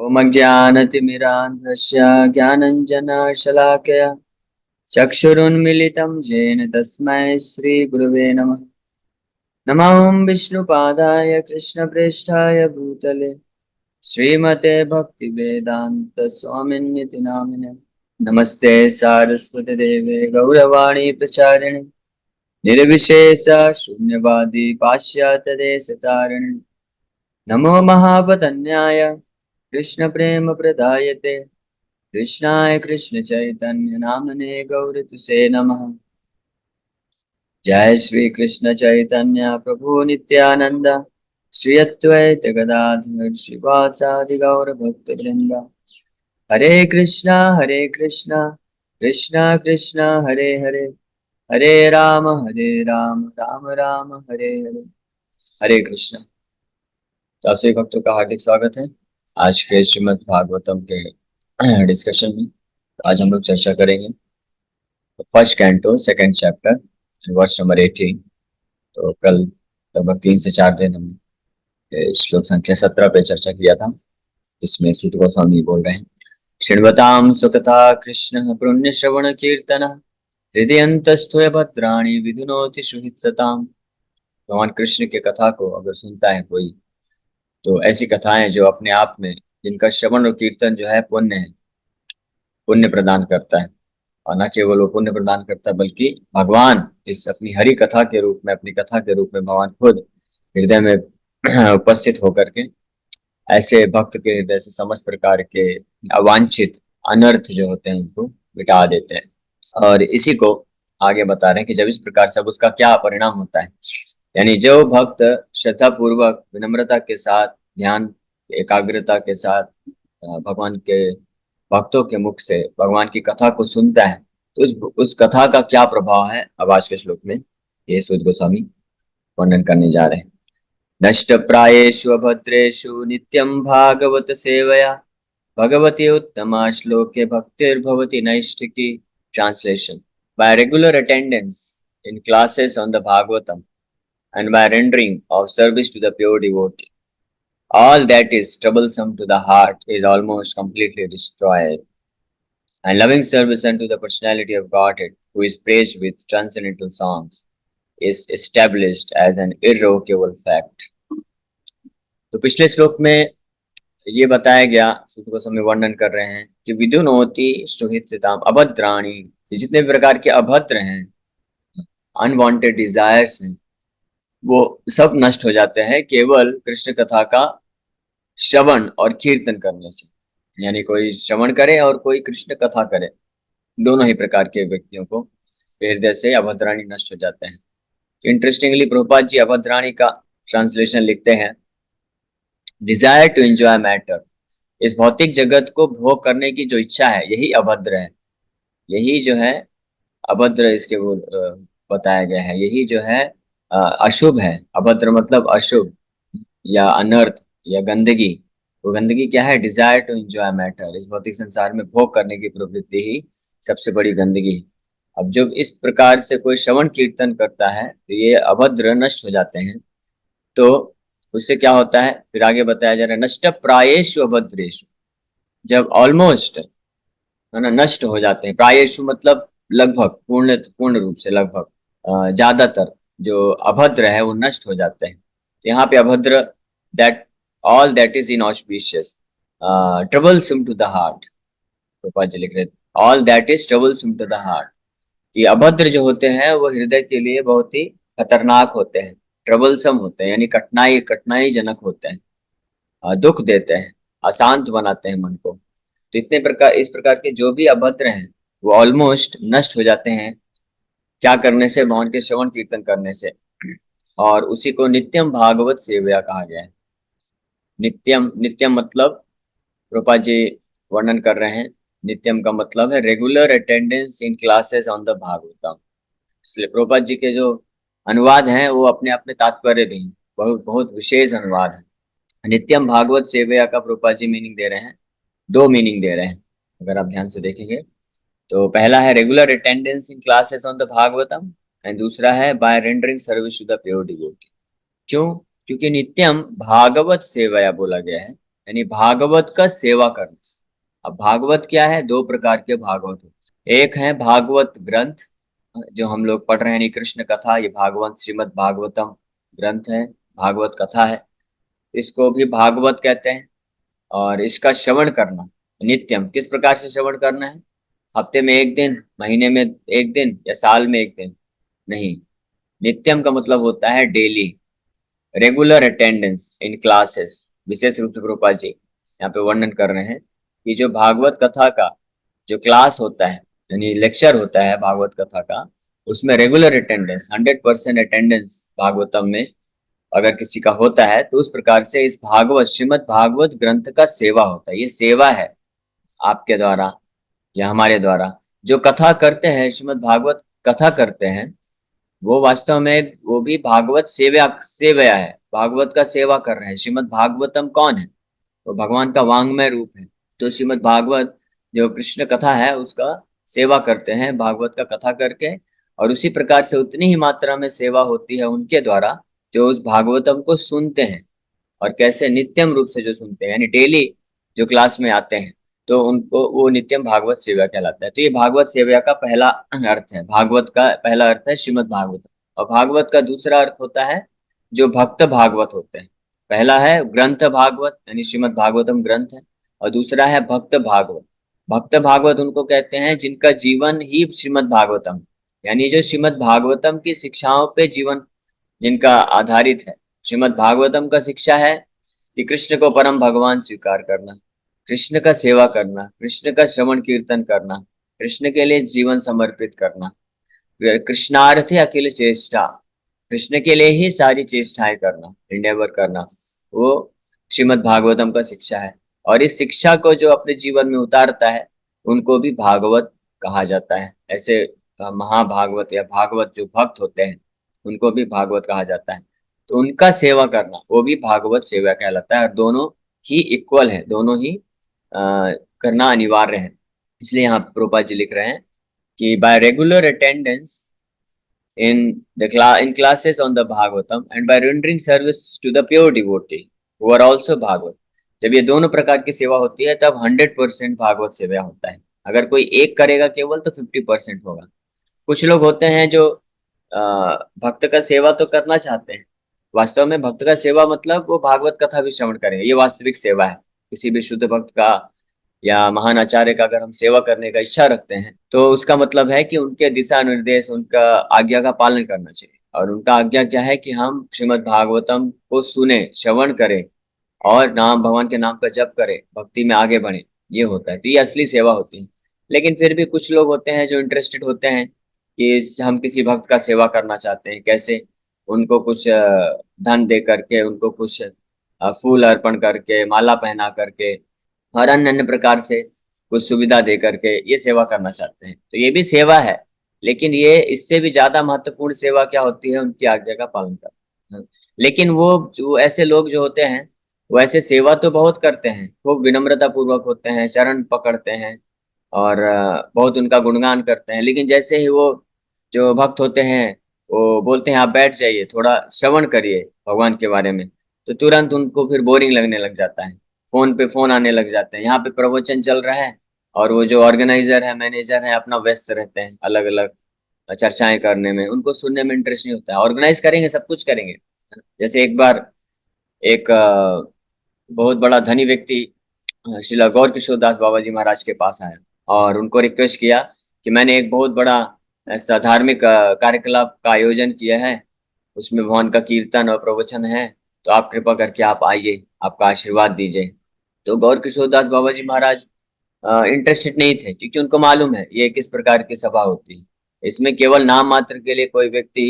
ॐ अज्ञानतिमिरान्धस्य ज्ञानञ्जनशलाकया चक्षुरुन्मिलितं येन तस्मै श्रीगुरुवे नमः। नमः विष्णुपादाय कृष्णप्रेष्ठाय भूतले श्रीमते भक्तिवेदान्तस्वामिन्निति नामिने। नमस्ते सारस्वती देवे गौरवाणी प्रचारिणे निर्विशेष शून्यवादी पाश्चात्यदेशतारिणे। नमो महावदन्याय कृष्ण प्रेम प्रदायते कृष्णाय कृष्ण चैतन्य नामने गौरतुसे नमः। जय श्री कृष्ण चैतन्य प्रभु नित्यानंद श्री अद्वैत गदाधर श्रीवासादि गौर भक्त वृंद। हरे कृष्णा कृष्णा कृष्णा हरे हरे हरे राम राम राम हरे हरे। हरे कृष्णा। तो आप सभी भक्तों का हार्दिक स्वागत है आज के श्रीमद् भागवतम के डिस्कशन में। आज हम लोग चर्चा करेंगे first canto second chapter verse number 18। तो कल लगभग 3 से 4 दिन हमने श्लोक संख्या 17 पे चर्चा किया था। इसमें सूत गोस्वामी बोल रहे हैं, शृण्वतां सुकथा कृष्ण पुण्य श्रवण कीर्तन हृदयन्तस्थो भद्राणि विधुनोति सुहितसताम्। भगवान कृष्ण के कथा को अगर सुनता है कोई, तो ऐसी कथाएं जो अपने आप में, जिनका श्रवण और कीर्तन जो है पुण्य प्रदान करता है। और न केवल वो पुण्य प्रदान करता है बल्कि भगवान इस अपनी हरि कथा के रूप में, अपनी कथा के रूप में भगवान खुद हृदय में उपस्थित होकर के ऐसे भक्त के हृदय से समस्त प्रकार के अवांछित अनर्थ जो होते हैं उनको मिटा देते हैं। और इसी को आगे बता रहे हैं कि जब इस प्रकार से, अब उसका क्या परिणाम होता है। यानी जो भक्त श्रद्धा पूर्वक विनम्रता के साथ, ध्यान एकाग्रता के साथ भगवान के भक्तों के मुख से भगवान की कथा को सुनता है, तो उस कथा का क्या प्रभाव है, अब आज के श्लोक में ये सूत गोस्वामी वर्णन करने जा रहे हैं। नष्ट प्रायेषु अभद्रेषु नित्यं भागवत सेवया भगवती उत्तमा श्लोके भक्तिर्भवति नैष्ठिकी। Translation: By regular attendance in classes on the Bhagavatam and by rendering of service to the pure devotee, all that is troublesome to the heart is almost completely destroyed, and loving service unto the personality of Godhead, who is praised with transcendental songs, is established as an irrevocable fact. तो पिछले श्लोक में ये बताया गया, सूत गोस्वामी वर्णन कर रहे हैं कि विदुनोति सुहितसताम् अभद्राणि, जितने भी प्रकार के अभद्र हैं, अनवांटेड डिजायर्स हैं, वो सब नष्ट हो जाते हैं केवल कृष्ण कथा का श्रवण और कीर्तन करने से। यानी कोई श्रवण करे और कोई कृष्ण कथा करे, दोनों ही प्रकार के व्यक्तियों को हृदय से अभद्राणि नष्ट हो जाते हैं। इंटरेस्टिंगली प्रभुपाद जी अभद्राणि का ट्रांसलेशन लिखते हैं, डिजायर टू एंजॉय मैटर, इस भौतिक जगत को भोग करने की जो इच्छा है यही अभद्र है। यही जो है अभद्र, इसके वो बताया गया है, यही जो है अशुभ है। अभद्र मतलब अशुभ या अनर्थ या गंदगी। वो गंदगी क्या है? डिजायर टू एंजॉय मैटर, इस भौतिक संसार में भोग करने की प्रवृत्ति ही सबसे बड़ी गंदगी है। अब जब इस प्रकार से कोई श्रवण कीर्तन करता है तो ये अभद्र नष्ट हो जाते हैं। तो उससे क्या होता है, फिर आगे बताया जा रहा है, नष्ट प्रायेषु अभद्रेषु, जब ऑलमोस्ट है ना नष्ट हो जाते हैं। प्रायेषु मतलब लगभग, पूर्ण रूप से, लगभग ज्यादातर जो अभद्र है वो नष्ट हो जाते हैं। तो यहाँ पे अभद्र, that all that is inauspicious troublesome to the heart, Gopal ji लिख रहे, all that is troublesome to the heart, कि अभद्र जो होते हैं वो हृदय के लिए बहुत ही खतरनाक होते हैं, ट्रबलसम होते हैं, यानी कठिनाई जनक होते हैं, दुख देते हैं, अशांत बनाते हैं मन को। तो इस प्रकार के जो भी अभद्र हैं वो ऑलमोस्ट नष्ट हो जाते हैं। क्या करने से? भगवान के श्रवण कीर्तन करने से। और उसी को नित्यम भागवत सेवया कहा गया है। नित्यम मतलब प्रभुपाद जी वर्णन कर रहे हैं, नित्यम का मतलब है regular attendance in classes on the Bhagavatam. इसलिए प्रभुपाद जी के जो अनुवाद हैं वो अपने अपने तात्पर्य भी हैं, बहुत बहुत विशेष अनुवाद है। नित्यम भागवत सेवया का प्रभुपाद जी मीनिंग दे रहे हैं, 2 मीनिंग दे रहे हैं अगर आप ध्यान से देखेंगे। तो पहला है regular attendance in classes on the Bhagavatam, and दूसरा है by rendering service to the pure devotee. क्यों? क्योंकि नित्यम भागवत सेवया बोला गया है, यानी भागवत का सेवा करने से। अब भागवत क्या है? दो प्रकार के भागवत होते हैं। एक है भागवत ग्रंथ, जो हम लोग पढ़ रहे हैं, यानी कृष्ण कथा, ये भागवत श्रीमद् भागवतम ग्रंथ है, भागवत कथा है, इसको भी भागवत कहते हैं। और इसका श्रवण करना नित्यम, किस प्रकार से श्रवण करना है? हफ्ते में एक दिन, महीने में एक दिन, या साल में एक दिन? नहीं, नित्यम का मतलब होता है daily, regular attendance in classes. विशेष रूप से प्रभुपाद जी यहाँ पे वर्णन कर रहे हैं कि जो भागवत कथा का जो क्लास होता है, यानी लेक्चर होता है भागवत कथा का, उसमें रेगुलर अटेंडेंस, 100% अटेंडेंस भागवतम में अगर किसी का होता है, तो उस प्रकार से इस भागवत श्रीमद् भागवत ग्रंथ का सेवा होता है। ये सेवा है आपके द्वारा या हमारे द्वारा। जो कथा करते हैं, श्रीमद् भागवत कथा करते हैं, वो वास्तव में वो भी भागवत सेवा सेवया है, भागवत का सेवा कर रहे हैं। श्रीमद् भागवतम कौन है? वो भगवान का वांग्मय रूप है। तो श्रीमद् भागवत जो कृष्ण कथा है, उसका सेवा करते हैं भागवत का कथा करके। और उसी प्रकार से उतनी ही मात्रा में सेवा होती है उनके द्वारा जो उस भागवतम को सुनते हैं। और कैसे? नित्यम रूप से जो सुनते हैं, यानी डेली जो क्लास में आते हैं, तो उनको वो नित्यम भागवत सेवा कहलाता है। तो ये भागवत सेवा का पहला अर्थ है। भागवत का पहला अर्थ है श्रीमद् भागवत, और भागवत का दूसरा अर्थ होता है जो भक्त भागवत होते हैं। पहला है ग्रंथ भागवत, यानी श्रीमद् भागवतम ग्रंथ है, और दूसरा है भक्त भागवत। भक्त भागवत उनको कहते हैं जिनका जीवन ही श्रीमद् भागवतम, यानी जो श्रीमद् भागवतम की शिक्षाओं पे जीवन जिनका आधारित है। श्रीमद् भागवतम का शिक्षा है कि कृष्ण को परम भगवान स्वीकार करना, कृष्ण का सेवा करना, कृष्ण का श्रवण कीर्तन करना, कृष्ण के लिए जीवन समर्पित करना, कृष्णार्थे अखिल चेष्टा, कृष्ण के लिए ही सारी चेष्टाएं करना, इंडेवर करना, वो श्रीमद् भागवतम का शिक्षा है। और इस शिक्षा को जो अपने जीवन में उतारता है, उनको भी भागवत कहा जाता है। ऐसे महाभागवत या भागवत जो भक्त होते हैं, उनको भी भागवत कहा जाता है। तो उनका सेवा करना वो भी भागवत सेवा कहलाता है। और दोनों ही इक्वल है, दोनों ही करना अनिवार्य है। इसलिए यहाँ प्रभुपाद जी लिख रहे हैं कि bye regular attendance in classes on the Bhagavatam and by rendering service to the pure devotee who are also Bhagavad। जब ये दोनों प्रकार की सेवा होती है, तब 100% भागवत सेवा होता है। अगर कोई एक करेगा केवल, तो 50% होगा। कुछ लोग होते हैं जो भक्त का सेवा तो करना चाहते हैं, वास्तव में भक्त का सेवा मतलब वो भागवत कथा भी श्रवण करेंगे, ये वास्तविक सेवा है। किसी भी शुद्ध भक्त का या महान आचार्य का अगर हम सेवा करने का इच्छा रखते हैं, तो उसका मतलब है कि उनके दिशा निर्देश, उनका आज्ञा का पालन करना चाहिए। और उनका आज्ञा क्या है कि हम श्रीमद् भागवतम को सुने, श्रवण करें, और नाम भगवान के नाम का जप करें, भक्ति में आगे बढ़े, ये होता है। तो ये असली सेवा होती है। लेकिन फिर भी कुछ लोग होते हैं जो इंटरेस्टेड होते हैं कि हम किसी भक्त का सेवा करना चाहते हैं। कैसे? उनको कुछ धन दे करके, उनको कुछ फूल अर्पण करके, माला पहना करके, और अन्य अन्य प्रकार से कुछ सुविधा दे करके ये सेवा करना चाहते हैं। तो ये भी सेवा है, लेकिन ये इससे भी ज्यादा महत्वपूर्ण सेवा क्या होती है? उनकी आज्ञा का पालन करना। लेकिन वो जो ऐसे लोग जो होते हैं, वो ऐसे सेवा तो बहुत करते हैं, खूब विनम्रता पूर्वक होते हैं, चरण पकड़ते हैं, और बहुत उनका गुणगान करते हैं। लेकिन जैसे ही वो जो भक्त होते हैं, वो बोलते हैं आप बैठ जाइए, थोड़ा श्रवण करिए भगवान के बारे में, तो तुरंत उनको फिर बोरिंग लगने लग जाता है। फोन पे फोन आने लग जाते हैं, यहाँ पे प्रवचन चल रहा है, और वो जो ऑर्गेनाइजर है, मैनेजर है, अपना व्यस्त रहते हैं अलग अलग चर्चाएं करने में। उनको सुनने में इंटरेस्ट नहीं होता है। ऑर्गेनाइज करेंगे, सब कुछ करेंगे। जैसे एक बार एक बहुत बड़ा धनी व्यक्ति श्रीला गौर किशोर दास बाबा जी महाराज के पास आया, और उनको रिक्वेस्ट किया कि मैंने एक बहुत बड़ा ऐसा धार्मिक कार्यकलाप का आयोजन किया है, उसमें भगवान का कीर्तन और प्रवचन है, तो आप कृपा करके आप आइए, आपका आशीर्वाद दीजिए। तो गौर किशोर दास बाबा जी महाराज इंटरेस्टेड नहीं थे, क्योंकि उनको मालूम है ये किस प्रकार की सभा होती है। इसमें केवल नाम मात्र के लिए कोई व्यक्ति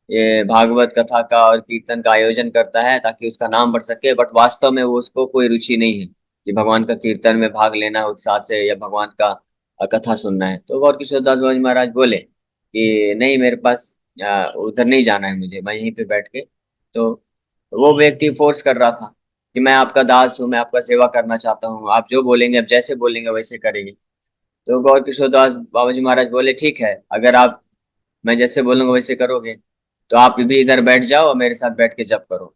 ये भागवत कथा का और कीर्तन का आयोजन करता है ताकि उसका नाम बढ़ सके, बट वास्तव में वो उसको कोई रुचि नहीं है कि भगवान का कीर्तन में भाग लेना है उत्साह से, या भगवान का कथा सुनना है। तो गौर किशोर दास बाबा जी महाराज बोले कि नहीं, मेरे पास उधर नहीं जाना है, मुझे मैं यहीं पे बैठ के। तो वो व्यक्ति फोर्स कर रहा था कि मैं आपका दास हूँ, मैं आपका सेवा करना चाहता हूँ, आप जो बोलेंगे, आप जैसे बोलेंगे वैसे करेंगे। तो गौर किशोर दास बाबा जी महाराज बोले ठीक है, अगर आप मैं जैसे बोलूंगा वैसे करोगे, तो आप भी इधर बैठ जाओ और मेरे साथ बैठ के जप करो।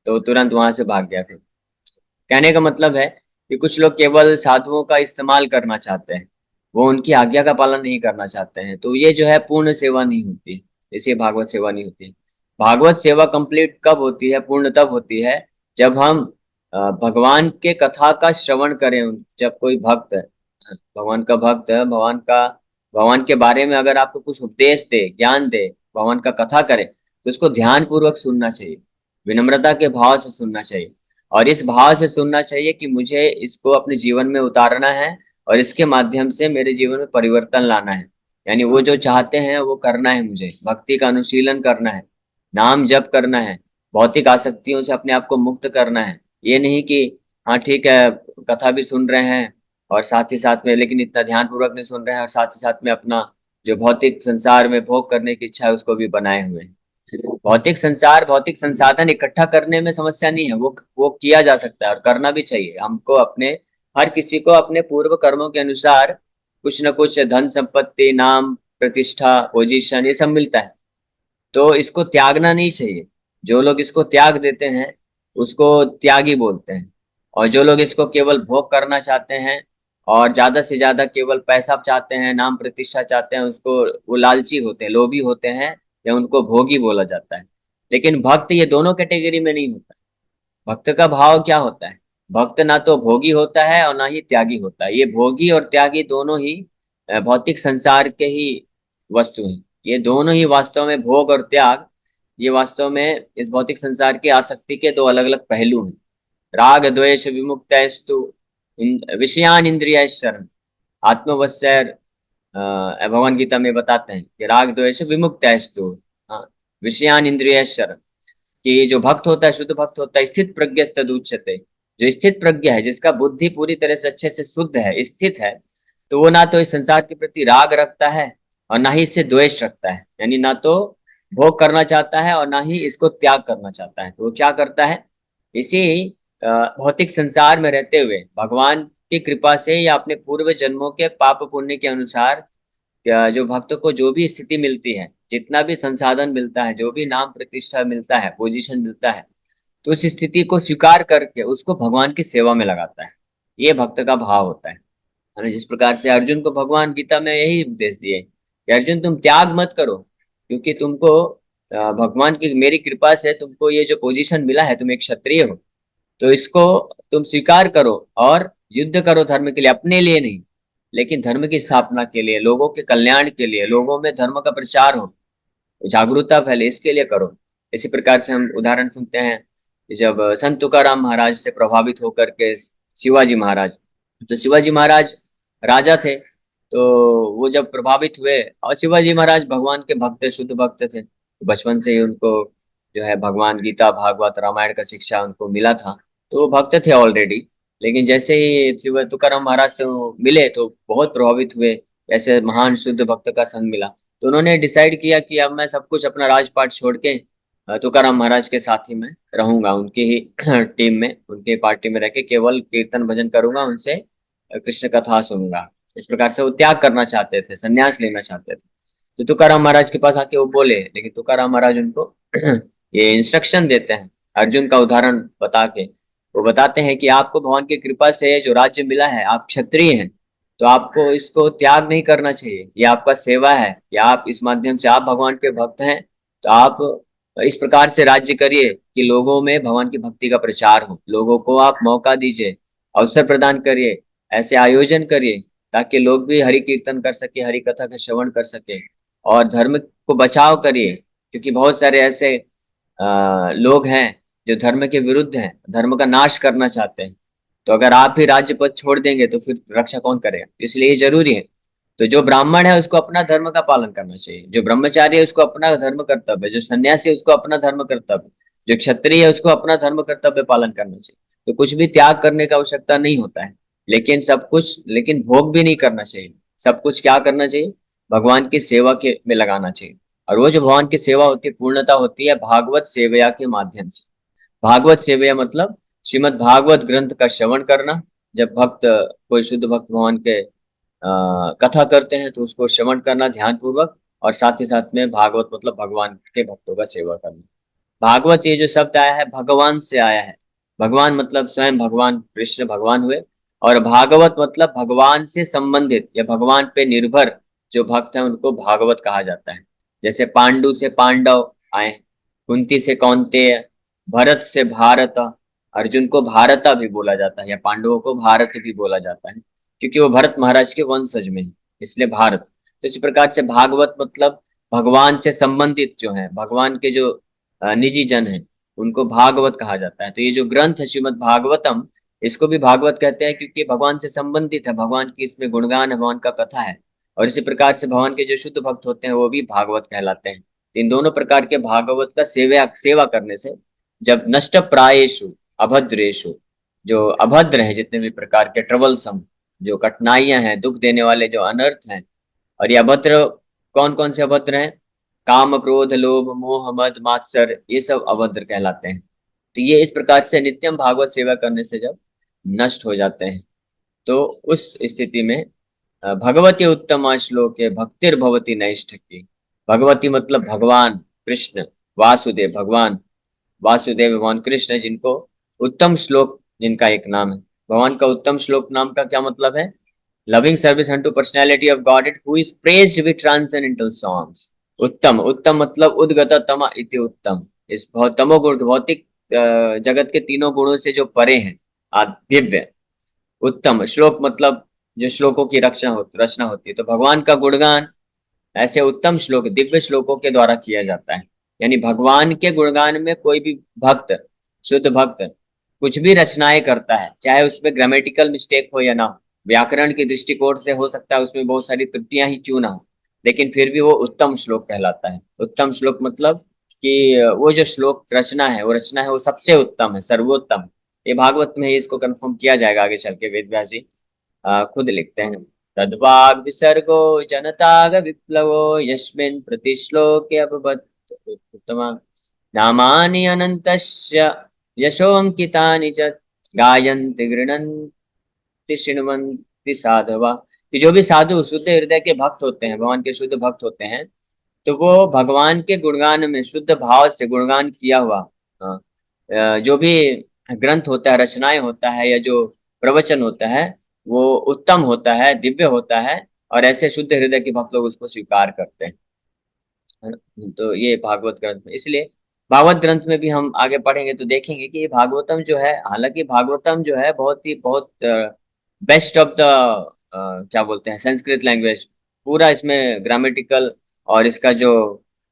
तो तुरंत वहां से भाग गया फिर। कहने का मतलब है कि कुछ लोग केवल साधुओं का इस्तेमाल करना चाहते हैं, वो उनकी आज्ञा का पालन नहीं करना चाहते हैं, तो ये जो है पूर्ण सेवा नहीं होती, इसे भागवत सेवा नहीं होती। भागवत सेवा कंप्लीट कब होती है, पूर्ण तब होती है जब हम भगवान के कथा का श्रवण करें। जब कोई भक्त है, भगवान का भक्त है, भगवान के बारे में अगर आपको कुछ उपदेश दे, ज्ञान दे, भगवान का कथा करे, तो उसको ध्यान पूर्वक सुनना चाहिए, विनम्रता के भाव से सुनना चाहिए, और इस भाव से सुनना चाहिए कि मुझे इसको अपने जीवन में उतारना है और इसके माध्यम से मेरे जीवन में परिवर्तन लाना है। यानी वो जो चाहते हैं वो करना है, मुझे भक्ति का अनुशीलन करना है, नाम जप करना है, भौतिक आसक्तियों से अपने आप को मुक्त करना है। ये नहीं कि हाँ ठीक है, कथा भी सुन रहे हैं और साथ ही साथ में, लेकिन इतना ध्यान पूर्वक नहीं सुन रहे हैं, और साथ ही साथ में अपना जो भौतिक संसार में भोग करने की इच्छा है उसको भी बनाए हुए हैं। भौतिक संसार, भौतिक संसाधन इकट्ठा करने में समस्या नहीं है, वो किया जा सकता है और करना भी चाहिए हमको। अपने हर किसी को अपने पूर्व कर्मों के अनुसार कुछ न कुछ धन संपत्ति, नाम, प्रतिष्ठा, पोजीशन, ये सब मिलता है, तो इसको त्यागना नहीं चाहिए। जो लोग इसको त्याग देते हैं उसको त्यागी बोलते हैं, और जो लोग इसको केवल भोग करना चाहते हैं और ज्यादा से ज्यादा केवल पैसा चाहते हैं, नाम प्रतिष्ठा चाहते हैं, उसको वो लालची होते हैं, लोभी होते हैं, या उनको भोगी बोला जाता है। लेकिन भक्त ये दोनों कैटेगरी में नहीं होता। भक्त का भाव क्या होता है? भक्त ना तो भोगी होता है और ना ही त्यागी होता है। ये भोगी और त्यागी दोनों ही भौतिक संसार के ही वस्तु हैं। ये दोनों ही वास्तव में, भोग और त्याग, ये वास्तव में इस भौतिक संसार की आसक्ति के दो अलग अलग पहलू हैं। राग द्वेष विमुक्तस्तु विषयान इंद्रिय शरण आत्मवश्यर। भगवान गीता में बताते हैं कि राग द्वेष विमुक्तस्तु, हाँ, विषयान इंद्रिय शरण, कि जो भक्त होता है, शुद्ध भक्त होता है, स्थित प्रज्ञस्तद उच्यते, जो स्थित प्रज्ञ है, जिसका बुद्धि पूरी तरह से अच्छे से शुद्ध है, स्थित है, तो वो ना तो इस संसार के प्रति राग रखता है और ना ही इससे द्वेष रखता है। यानी ना तो भोग करना चाहता है और ना ही इसको त्याग करना चाहता है। तो वो क्या करता है? इसी भौतिक संसार में रहते हुए भगवान की कृपा से या अपने पूर्व जन्मों के पाप पुण्य के अनुसार, जो भक्त को जो भी स्थिति मिलती है, जितना भी संसाधन मिलता है, जो भी नाम प्रतिष्ठा मिलता है, पोजीशन मिलता है, तो उस स्थिति को स्वीकार करके उसको भगवान की सेवा में लगाता है। ये भक्त का भाव होता है। जिस प्रकार से अर्जुन को भगवान गीता में यही उपदेश दिए कि अर्जुन तुम त्याग मत करो, क्योंकि तुमको भगवान की, मेरी कृपा से तुमको ये जो पोजीशन मिला है, तुम एक क्षत्रिय हो, तो इसको तुम स्वीकार करो और युद्ध करो धर्म के लिए, अपने लिए नहीं, लेकिन धर्म की स्थापना के लिए, लोगों के कल्याण के लिए, लोगों में धर्म का प्रचार हो, जागरूकता फैले, इसके लिए करो। इसी प्रकार से हम उदाहरण सुनते हैं कि जब संत तुकाराम महाराज से प्रभावित होकर के शिवाजी महाराज, तो शिवाजी महाराज राजा थे, तो वो जब प्रभावित हुए, और शिवाजी महाराज भगवान के भक्त, शुद्ध भक्त थे, तो बचपन से ही उनको जो है भगवान गीता, भागवत, रामायण का शिक्षा उनको मिला था, तो वो भक्त थे ऑलरेडी। लेकिन जैसे ही शिव तुकाराम महाराज से वो मिले तो बहुत प्रभावित हुए, ऐसे महान शुद्ध भक्त का संग मिला, तो उन्होंने डिसाइड किया कि अब मैं सब कुछ अपना राजपाट छोड़ के तुकाराम महाराज के साथ ही मैं रहूंगा, उनकी ही टीम में, उनके पार्टी में रह के केवल कीर्तन भजन करूंगा, उनसे कृष्ण कथा सुनूंगा। इस प्रकार से वो त्याग करना चाहते थे, संन्यास लेना चाहते थे। तो तुकाराम महाराज के पास आके वो बोले, लेकिन तुकाराम महाराज उनको ये इंस्ट्रक्शन देते हैं, अर्जुन का उदाहरण बता के वो बताते हैं कि आपको भगवान की कृपा से जो राज्य मिला है, आप क्षत्रिय हैं, तो आपको इसको त्याग नहीं करना चाहिए, ये आपका सेवा है, या आप इस माध्यम से, आप भगवान के भक्त हैं, तो आप इस प्रकार से राज्य करिए कि लोगों में भगवान की भक्ति का प्रचार हो, लोगों को आप मौका दीजिए, अवसर प्रदान करिए, ऐसे आयोजन करिए ताकि लोग भी हरि कीर्तन कर सके, हरि कथा का श्रवण कर सके, और धर्म को बचाव करिए, क्योंकि बहुत सारे ऐसे लोग हैं जो धर्म के विरुद्ध हैं, धर्म का नाश करना चाहते हैं। तो अगर आप भी राज्य पद छोड़ देंगे तो फिर रक्षा कौन करेगा? इसलिए ये जरूरी है। तो जो ब्राह्मण है उसको अपना धर्म का पालन करना चाहिए, जो ब्रह्मचारी है उसको अपना धर्म कर्तव्य, जो सन्यासी है उसको अपना धर्म कर्तव्य, जो क्षत्रिय है उसको अपना धर्म कर्तव्य पालन करना चाहिए। तो कुछ भी त्याग करने का आवश्यकता नहीं होता है, लेकिन सब कुछ, लेकिन भोग भी नहीं करना चाहिए। सब कुछ क्या करना चाहिए? भगवान की सेवा के में लगाना चाहिए। और वो जो भगवान की सेवा होती है, पूर्णता होती है भागवत सेवया के माध्यम से। भागवत सेवया मतलब श्रीमद् भागवत ग्रंथ का श्रवण करना। जब भक्त, कोई शुद्ध भक्त भगवान के कथा करते हैं तो उसको श्रवण करना ध्यान पूर्वक, और साथ ही साथ में भागवत मतलब भगवान के भक्तों का सेवा करना। भागवत ये जो शब्द आया है भगवान से आया है, भगवान मतलब स्वयं भगवान कृष्ण भगवान हुए, और भागवत मतलब भगवान से संबंधित या भगवान पे निर्भर जो भक्त हैं उनको भागवत कहा जाता है। जैसे पांडु से पांडव आए, कुंती से कौन्तेय, भरत से भारत, अर्जुन को भारता भी बोला जाता है या पांडवों को भारत भी बोला जाता है, क्योंकि वो भरत महाराज के वंशज में है, इसलिए भारत। तो इसी प्रकार से भागवत मतलब भगवान से संबंधित जो है, भगवान के जो निजी जन है, उनको भागवत कहा जाता है। तो ये जो ग्रंथ है श्रीमद् भागवतम, इसको भी भागवत कहते हैं क्योंकि भगवान से संबंधित है, भगवान की इसमें गुणगान है, भगवान का कथा है। और इसी प्रकार से भगवान के जो शुद्ध भक्त होते हैं वो भी भागवत कहलाते हैं। तो इन दोनों प्रकार के भागवत का सेवा सेवा करने से जब नष्ट प्रायेषु अभद्रेषु, जो अभद्र है जितने भी प्रकार के ट्रबलसम, जो कठिनाइयां हैं, दुख देने वाले जो अनर्थ हैं, और ये अभद्र कौन कौन से अभद्र हैं? काम क्रोध लोभ मोह मद मात्सर, ये सब अभद्र कहलाते हैं। तो ये इस प्रकार से नित्यम भागवत सेवा करने से जब नष्ट हो जाते हैं, तो उस स्थिति में भगवती उत्तमा श्लोके भक्तिर्भवती नैष्ठिकी। भगवती मतलब भगवान कृष्ण, वासुदेव भगवान, वासुदेव भगवान कृष्ण, जिनको उत्तम श्लोक, जिनका एक नाम है भगवान का उत्तम श्लोक, नाम का क्या मतलब है? Loving service unto personality of God it who is praised with transcendental songs. उत्तम, उत्तम मतलब उद्गत तम इति उत्तम, इस तमोगुण भौतिक जगत के तीनों गुणों से जो परे हैं, दिव्य। उत्तम श्लोक मतलब जो श्लोकों की रचना होती है, तो भगवान का गुणगान ऐसे उत्तम श्लोक, दिव्य श्लोकों के द्वारा किया जाता है। यानी भगवान के गुणगान में कोई भी भक्त, शुद्ध भक्त, कुछ भी रचनाएं करता है, चाहे उसमें ग्रामेटिकल मिस्टेक हो या ना हो, व्याकरण के दृष्टिकोण से हो सकता है उसमें बहुत सारी त्रुटियां ही क्यों ना हो, लेकिन फिर भी वो उत्तम श्लोक कहलाता है। उत्तम श्लोक मतलब कि वो जो श्लोक रचना है, वो रचना है वो सबसे उत्तम है, सर्वोत्तम। ये भागवत में ही इसको कंफर्म किया जाएगा आगे चल के, वेद व्यास जी खुद लिखते हैं। तद्वाग विसर्गो जनताग विप्लवो यस्मिन् प्रतिश्लोके अभवत् उत्तमा नामानि अनन्तस्य यशोऽङ्कितानि च गायन्ति गृह्णन्ति शृण्वन्ति साधवा। कि जो भी साधु शुद्ध हृदय के भक्त होते हैं, भगवान के शुद्ध भक्त होते हैं, तो वो भगवान के गुणगान में शुद्ध भाव से गुणगान किया हुआ जो भी ग्रंथ होता है, रचनाएं होता है, या जो प्रवचन होता है, वो उत्तम होता है, दिव्य होता है, और ऐसे शुद्ध हृदय के भक्त लोग उसको स्वीकार करते हैं, है ना? तो ये भागवत ग्रंथ में, इसलिए भागवत ग्रंथ में भी हम आगे पढ़ेंगे तो देखेंगे कि ये भागवतम जो है, हालांकि भागवतम जो है बहुत ही बहुत बेस्ट ऑफ द क्या बोलते हैं, संस्कृत लैंग्वेज, पूरा इसमें ग्रामेटिकल और इसका जो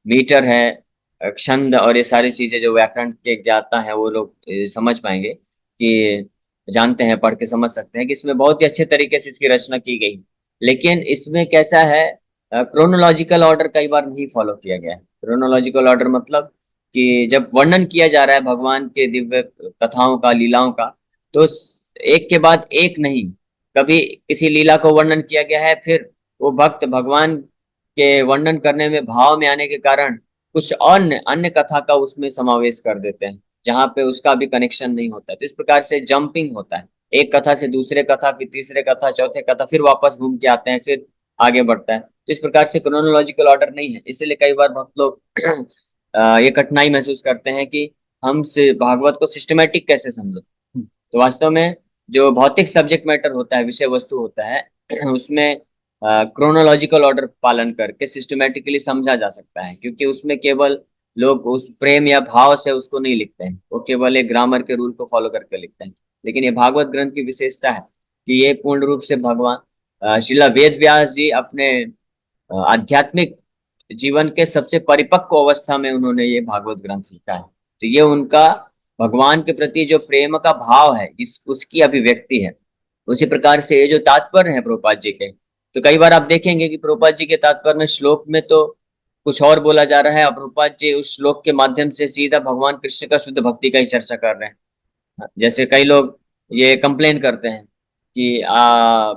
मीटर है, छंद और ये सारी चीजें जो व्याकरण के ज्ञाता है वो लोग समझ पाएंगे, कि जानते हैं, पढ़ के समझ सकते हैं कि इसमें बहुत ही अच्छे तरीके से इसकी रचना की गई। लेकिन इसमें कैसा है, क्रोनोलॉजिकल ऑर्डर कई बार नहीं फॉलो किया गया है। क्रोनोलॉजिकल ऑर्डर मतलब कि जब वर्णन किया जा रहा है भगवान के दिव्य कथाओं का, लीलाओं का, तो एक के बाद एक नहीं, कभी किसी लीला को वर्णन किया गया है, फिर वो भक्त भगवान के वर्णन करने में भाव में आने के कारण कुछ अन्य अन्य कथा का उसमें समावेश कर देते हैं, जहाँ पे उसका भी कनेक्शन नहीं होता है। तो इस प्रकार से जंपिंग होता है, एक कथा से दूसरे कथा, फिर तीसरे कथा, चौथे कथा, फिर वापस घूम के आते हैं, फिर आगे बढ़ता है। तो इस प्रकार से क्रोनोलॉजिकल ऑर्डर नहीं है, इसलिए कई बार भक्त लोग ये कठिनाई महसूस करते हैं कि हम से भागवत को सिस्टमेटिक कैसे समझे। तो वास्तव में जो भौतिक सब्जेक्ट मैटर होता है, विषय वस्तु होता है, उसमें क्रोनोलॉजिकल ऑर्डर पालन करके सिस्टमेटिकली समझा जा सकता है, क्योंकि उसमें केवल लोग उस प्रेम या भाव से उसको नहीं लिखते हैं, वो केवल एक ग्रामर के रूल को फॉलो करके लिखते हैं। लेकिन ये भागवत ग्रंथ की विशेषता है कि ये पूर्ण रूप से भगवान श्रीला वेद व्यास जी अपने आध्यात्मिक जीवन के सबसे परिपक्व अवस्था में उन्होंने ये भागवत ग्रंथ लिखा है। तो ये उनका भगवान के प्रति जो प्रेम का भाव है, इस उसकी अभिव्यक्ति है। उसी प्रकार से ये जो तात्पर्य है प्रभुपाद जी के, तो कई बार आप देखेंगे कि प्रभुपाद जी के तात्पर्य में श्लोक में तो कुछ और बोला जा रहा है, और प्रभुपाद जी उस श्लोक के माध्यम से सीधा भगवान कृष्ण का शुद्ध भक्ति का ही चर्चा कर रहे हैं। जैसे कई लोग ये कंप्लेन करते हैं कि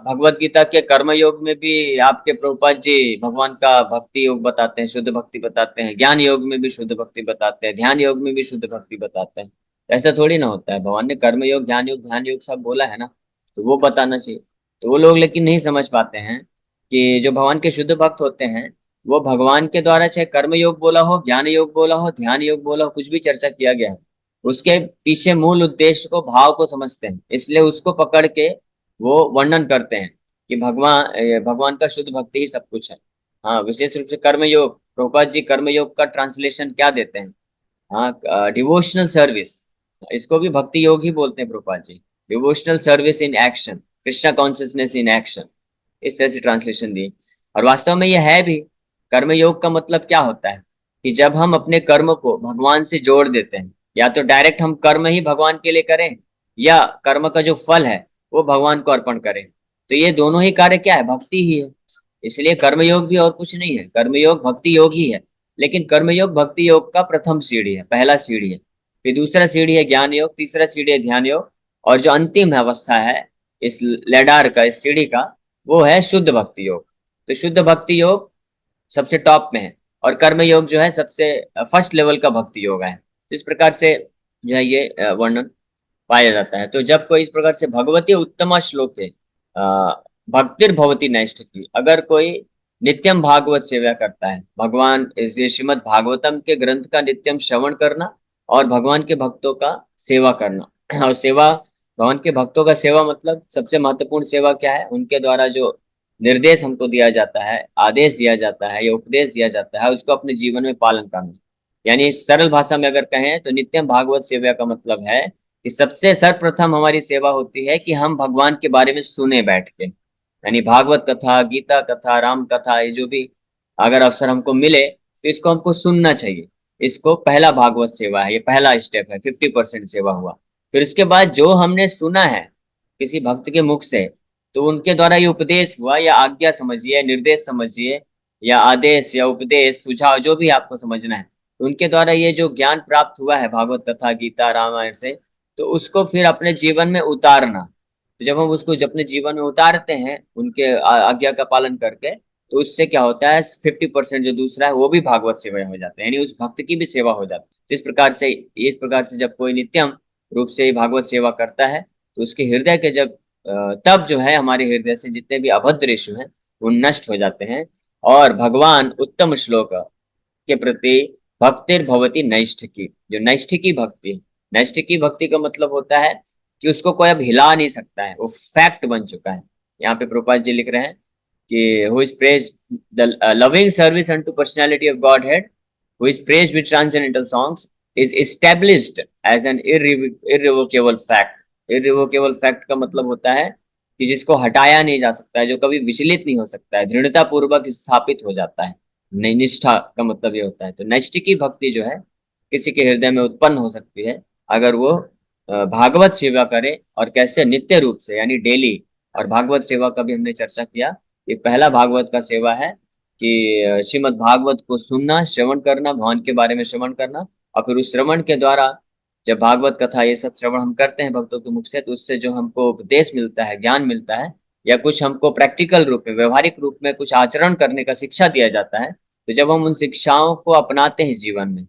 भगवत गीता के कर्म योग में भी आपके प्रभुपाद जी भगवान का भक्ति योग बताते हैं, शुद्ध भक्ति बताते हैं, ज्ञान योग में भी शुद्ध भक्ति बताते हैं, ध्यान योग में भी शुद्ध भक्ति बताते हैं। ऐसा थोड़ी ना होता है, भगवान ने कर्म योग, ज्ञान योग, ध्यान योग सब बोला है ना, तो वो बताना चाहिए। तो वो लोग लेकिन नहीं समझ पाते हैं कि जो भगवान के शुद्ध भक्त होते हैं, वो भगवान के द्वारा चाहे कर्म योग बोला हो, ज्ञान योग बोला हो, ध्यान योग बोला हो, कुछ भी चर्चा किया गया है, उसके पीछे मूल उद्देश्य को, भाव को समझते हैं, इसलिए उसको पकड़ के वो वर्णन करते हैं कि भगवान का शुद्ध भक्ति ही सब कुछ है। हाँ, विशेष रूप से कर्मयोग, प्रभुपाद जी कर्मयोग का ट्रांसलेशन क्या देते हैं? हाँ, डिवोशनल सर्विस, इसको भी भक्ति योग ही बोलते हैं Prabhupada ji. Devotional service in action, Krishna consciousness in action, इस तरह से ट्रांसलेशन दी। और वास्तव में यह है भी। कर्मयोग का मतलब क्या होता है कि जब हम अपने कर्म को भगवान से जोड़ देते हैं, या तो डायरेक्ट हम कर्म ही भगवान के लिए करें, या कर्म का जो फल है वो भगवान को अर्पण करें, तो ये दोनों ही कार्य क्या है? भक्ति ही है। इसलिए कर्मयोग भी और कुछ नहीं है, कर्मयोग भक्ति योग ही है। लेकिन कर्मयोग भक्ति योग का प्रथम सीढ़ी है, पहला सीढ़ी है। फिर दूसरा सीढ़ी है ज्ञान योग, तीसरा सीढ़ी है ध्यान योग, और जो अंतिम अवस्था है इस लेडार का, इस सीढ़ी का, वो है शुद्ध भक्ति योग। तो शुद्ध भक्ति योग सबसे टॉप में है, और कर्म योग जो है सबसे फर्स्ट लेवल का भक्ति योग है। तो इस प्रकार से जो है ये वर्णन पाया जाता है। तो जब कोई इस प्रकार से भगवती उत्तमा श्लोक है, भक्तिर भवती नैष्ठ की, अगर कोई नित्यम भागवत सेवा करता है, भगवान ये श्रीमद् भागवतम के ग्रंथ का नित्यम श्रवण करना और भगवान के भक्तों का सेवा करना और सेवा, भगवान के भक्तों का सेवा मतलब सबसे महत्वपूर्ण सेवा क्या है? उनके द्वारा जो निर्देश हमको दिया जाता है, आदेश दिया जाता है या उपदेश दिया जाता है, उसको अपने जीवन में पालन करना। यानी सरल भाषा में अगर कहें तो नित्यम भागवत सेवा का मतलब है कि सबसे सर्वप्रथम हमारी सेवा होती है कि हम भगवान के बारे में सुने बैठ के, यानी भागवत कथा, गीता कथा, राम कथा, ये जो भी अगर अवसर हमको मिले तो इसको हमको सुनना चाहिए। इसको पहला भागवत सेवा है, ये पहला स्टेप है, 50% सेवा हुआ। फिर उसके बाद जो हमने सुना है किसी भक्त के मुख से, तो उनके द्वारा ये उपदेश हुआ, या आज्ञा समझिए, निर्देश समझिए, या आदेश या उपदेश सुझाव, जो भी आपको समझना है, उनके द्वारा ये जो ज्ञान प्राप्त हुआ है भागवत कथा, गीता, रामायण से, तो उसको फिर अपने जीवन में उतारना। तो जब हम उसको अपने जीवन में उतारते हैं उनके आज्ञा का पालन करके, तो उससे क्या होता है, 50% जो दूसरा है वो भी भागवत सेवा हो जाता है, यानी उस भक्त की भी सेवा हो जाती है। तो इस प्रकार से जब कोई नित्यम रूप से भागवत सेवा करता है, तो उसके हृदय के जब तब जो है हमारे हृदय से जितने भी अभद्र इशू हैं वो नष्ट हो जाते हैं, और भगवान उत्तम श्लोक के प्रति भक्तिर भवती नैष्ठिकी, जो नैष्ठिकी भक्ति, नैष्ठिकी भक्ति का मतलब होता है कि उसको कोई अब हिला नहीं सकता है, वो फैक्ट बन चुका है। यहाँ पे प्रभुपाद जी लिख रहे हैं कि who is praise the loving service unto personality of Godhead, who is praise with transcendental songs, is established as an irrevocable fact. Irrevocable fact का मतलब होता है कि जिसको हटाया नहीं जा सकता है, जो कभी विचलित नहीं हो सकता है, दृढ़ता पूर्वक स्थापित हो जाता है। निष्ठा का मतलब ये होता है। तो नैष्ठिकी भक्ति जो है किसी के हृदय में उत्पन्न हो सकती है अगर वो भागवत सेवा करे, और कैसे? नित्य रूप से, यानी डेली। और भागवत सेवा का भी हमने चर्चा किया। ये पहला भागवत का सेवा है कि श्रीमद् भागवत को सुनना, श्रवण करना, भगवान के बारे में श्रवण करना, और फिर उस श्रवण के द्वारा जब भागवत कथा ये सब श्रवण हम करते हैं भक्तों के मुख से, तो उससे जो हमको उपदेश मिलता है, ज्ञान मिलता है, या कुछ हमको प्रैक्टिकल रूप में, व्यवहारिक रूप में कुछ आचरण करने का शिक्षा दिया जाता है, तो जब हम उन शिक्षाओं को अपनाते हैं, जीवन में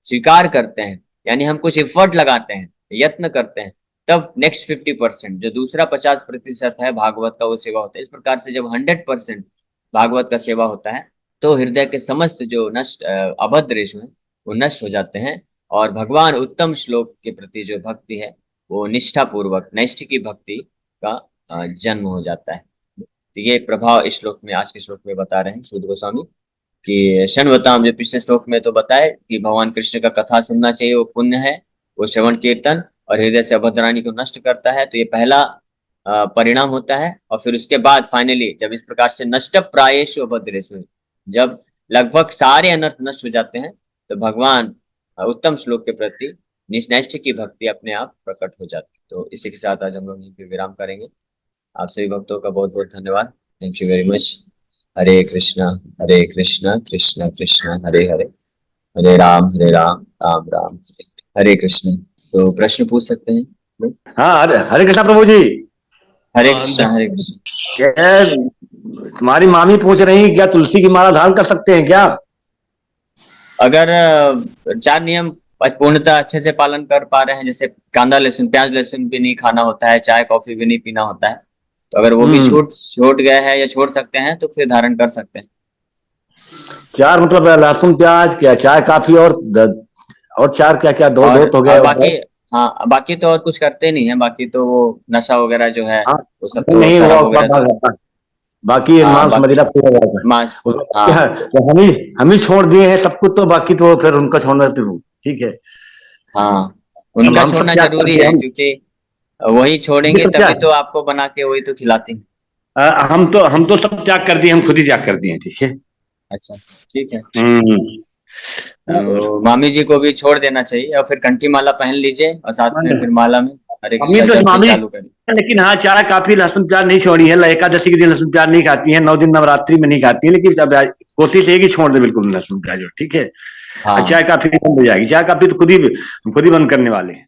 स्वीकार करते हैं, यानी हम कुछ एफर्ट लगाते हैं, यत्न करते हैं, तब नेक्स्ट 50% जो दूसरा 50% है भागवत का, वो सेवा होता है। इस प्रकार से जब 100% भागवत का सेवा होता है, तो हृदय के समस्त जो नष्ट अभद्र रेशु है वो नष्ट हो जाते हैं, और भगवान उत्तम श्लोक के प्रति जो भक्ति है वो निष्ठा पूर्वक नैष्ठिकी भक्ति का जन्म हो जाता है। तो ये प्रभाव इस श्लोक में, आज के श्लोक में बता रहे हैं सूद गोस्वामी कि शृण्वताम, जो पिछले श्लोक में तो बताए कि भगवान कृष्ण का कथा सुनना चाहिए, वो पुण्य है, वो श्रवण कीर्तन, और हृदय से अभद्राणी को नष्ट करता है। तो ये पहला परिणाम होता है। और फिर उसके बाद फाइनली जब इस प्रकार से नष्ट प्रायेषु अभद्रेषु, जब लगभग सारे अनर्थ नष्ट हो जाते हैं, तो भगवान उत्तम श्लोक के प्रति नैष्ठ की भक्ति अपने आप प्रकट हो जाती है। तो इसी के साथ आज हम लोग यहीं पे विराम करेंगे। आप सभी भक्तों का बहुत बहुत धन्यवाद। Thank you very much. हरे कृष्णा कृष्ण कृष्ण हरे हरे, हरे राम राम राम हरे कृष्ण। तो प्रश्न पूछ सकते हैं लोग? हाँ, हरे कृष्णा प्रभु जी। हरे कृष्ण। क्या तुम्हारी मामी पूछ रही, क्या तुलसी की माला धारण कर सकते हैं क्या? अगर 4 नियम पूर्णतः अच्छे से पालन कर पा रहे हैं, जैसे कांदा लहसुन प्याज लहसुन भी नहीं खाना होता है, चाय कॉफी भी नहीं पीना होता है, तो अगर वो भी छूट गया है या छोड़ सकते हैं तो फिर धारण कर सकते हैं। क्या मतलब लहसुन प्याज, क्या चाय काफी और और चार क्या क्या, दो और दो हो गए और बाकी, हाँ बाकी तो और कुछ करते नहीं है, बाकी तो वो नशा वगैरह जो है हाँ वो सब नहीं तो नहीं, शराब वो वगैरह तो, बाकी ये हाँ मांस बाकी मदिरा पूरा रहता है। मांस, उसको हाँ तो हम ही छोड़ दिए हैं सब कुछ, तो बाकी तो फिर उनका छोड़ना तो ठीक है। हाँ, उनका हम सब छोड़ना क्या जरूरी करते हैं, है क्योंकि वही हम छोड़ेंगे सब क्या, तभी तो आपको बना के वही तो खिलाती हैं। हम तो सब त्याग कर दिए, हम खुद ही त्याग कर दिए, ठीक है। अच्छा, ठीक है। हम्म। और तो मामी जी को भी छोड़ देना चाहिए और फिर कंठी माला पहन लीजिए और साथ में फिर माला में हरे मम्मी कृष्णा तो जप भी मामी, चालू करिए। लेकिन हाँ चाय काफी लहसुन प्याज नहीं छोड़ी है, एकादशी के दिन लहसुन प्याज नहीं खाती है, 9 दिन नवरात्रि में नहीं खाती है, लेकिन अब कोशिश है कि छोड़ दे बिल्कुल लहसुन प्याज, ठीक है। हाँ चाय काफी बंद हो जाएगी, चाय काफी तो खुद ही बंद करने वाले हैं।